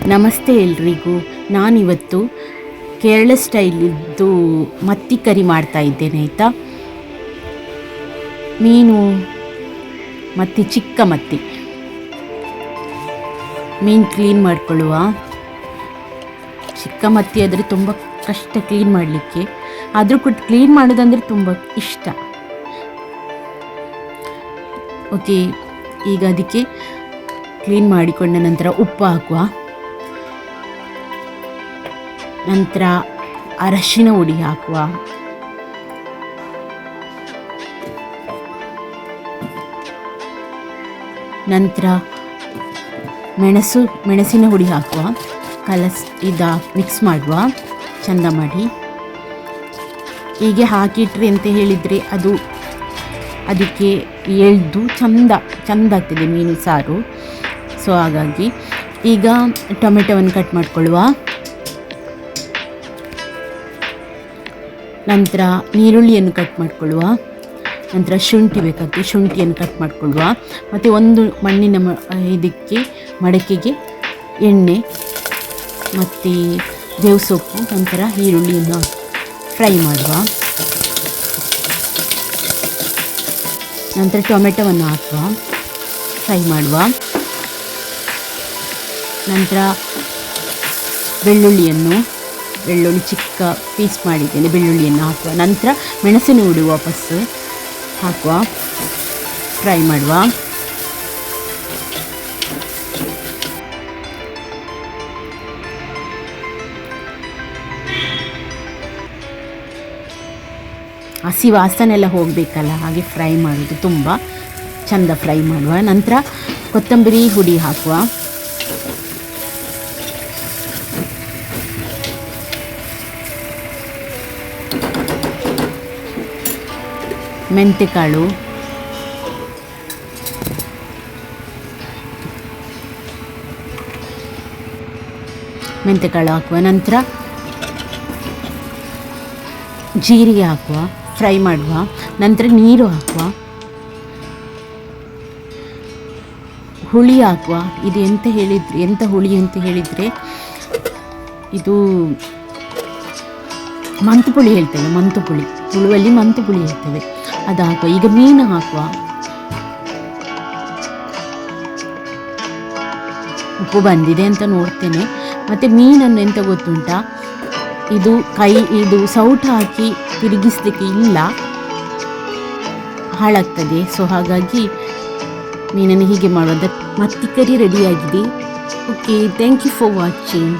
ನಮಸ್ತೆ ಎಲ್ರಿಗೂ. ನಾನಿವತ್ತು ಕೇರಳ ಸ್ಟೈಲಿದ್ದು ಮತ್ತಿ ಕರಿ ಮಾಡ್ತಾ ಇದ್ದೇನೆ ಆಯಿತಾ. ಮೀನು ಮತ್ತಿ, ಚಿಕ್ಕ ಮತ್ತಿ ಮೀನು ಕ್ಲೀನ್ ಮಾಡಿಕೊಳ್ಳುವ. ಚಿಕ್ಕ ಮತ್ತಿ ಆದರೆ ತುಂಬ ಕಷ್ಟ ಕ್ಲೀನ್ ಮಾಡಲಿಕ್ಕೆ, ಆದರೂ ಕೂಡ ಕ್ಲೀನ್ ಮಾಡೋದಂದರೆ ತುಂಬ ಇಷ್ಟ. ಓಕೆ, ಈಗ ಅದಕ್ಕೆ ಕ್ಲೀನ್ ಮಾಡಿಕೊಂಡ ನಂತರ ಉಪ್ಪು ಹಾಕುವ. ನಂತರ ಅರಶಿನ ಹುಡಿ ಹಾಕುವ. ನಂತರ ಮೆಣಸಿನ ಹುಡಿ ಹಾಕುವ. ಮಿಕ್ಸ್ ಮಾಡುವ ಚಂದ ಮಾಡಿ. ಹೀಗೆ ಹಾಕಿಟ್ರಿ ಅಂತ ಹೇಳಿದರೆ ಅದು ಅದಕ್ಕೆ ಎಳ್ದು ಚಂದ ಆಗ್ತದೆ ಮೀನು ಸಾರು. ಸೊ ಹಾಗಾಗಿ ಈಗ ಟೊಮೆಟೊವನ್ನು ಕಟ್ ಮಾಡಿಕೊಳ್ಳುವ. ನಂತರ ಈರುಳ್ಳಿಯನ್ನು ಕಟ್ ಮಾಡಿಕೊಳ್ಳುವ. ನಂತರ ಶುಂಠಿ ಬೇಕಾಗ್ತದೆ, ಶುಂಠಿಯನ್ನು ಕಟ್ ಮಾಡಿಕೊಳ್ಳುವ. ಮತ್ತು ಒಂದು ಮಣ್ಣಿನ ಇದಕ್ಕೆ ಮಡಕೆಗೆ ಎಣ್ಣೆ ಮತ್ತು ಬೇವು ಸೊಪ್ಪು, ನಂತರ ಈರುಳ್ಳಿಯನ್ನು ಫ್ರೈ ಮಾಡುವ. ನಂತರ ಟೊಮೆಟೊವನ್ನು ಹಾಕುವ, ಫ್ರೈ ಮಾಡುವ. ನಂತರ ಬೆಳ್ಳುಳ್ಳಿ ಚಿಕ್ಕ ಪೀಸ್ ಮಾಡಿದ್ದೇನೆ, ಬೆಳ್ಳುಳ್ಳಿಯನ್ನು ಹಾಕುವ. ನಂತರ ಮೆಣಸಿನ ಹುಡಿ ವಾಪಸ್ಸು ಹಾಕುವ, ಫ್ರೈ ಮಾಡುವ. ಹಸಿ ವಾಸನೆ ಎಲ್ಲ ಹೋಗಬೇಕಲ್ಲ, ಹಾಗೆ ಫ್ರೈ ಮಾಡೋದು, ತುಂಬ ಚೆಂದ ಫ್ರೈ ಮಾಡುವ. ನಂತರ ಕೊತ್ತಂಬರಿ ಹುಡಿ ಹಾಕುವ. ಮೆಂತೆಕಾಳು, ಹಾಕುವ. ನಂತರ ಜೀರಿಗೆ ಹಾಕುವ, ಫ್ರೈ ಮಾಡುವ. ನಂತರ ನೀರು ಹಾಕುವ, ಹುಳಿ ಹಾಕುವ. ಇದು ಎಂಥ ಹುಳಿ ಅಂತ ಹೇಳಿದರೆ ಇದು ಮಂತುಪುಳಿ ಹೇಳ್ತೇವೆ, ಮಂತುಪುಳಿ, ಹುಳುವಲ್ಲಿ ಮಂತುಪುಳಿ ಹೇಳ್ತೇವೆ, ಅದು ಹಾಕುವ. ಈಗ ಮೀನು ಹಾಕುವ. ಉಪ್ಪು ಬಂದಿದೆ ಅಂತ ನೋಡ್ತೇನೆ. ಮತ್ತು ಮೀನನ್ನು ಎಂತ ಗೊತ್ತುಂಟಾ, ಇದು ಸೌಟು ಹಾಕಿ ತಿರುಗಿಸ್ಲಿಕ್ಕೆ ಇಲ್ಲ, ಹಾಳಾಗ್ತದೆ. ಸೊ ಹಾಗಾಗಿ ಮೀನನ್ನು ಹೀಗೆ ಮಾಡೋದು. ಮತ್ತಿ ಕರಿ ರೆಡಿಯಾಗಿದೆ. Okay, thank you for watching.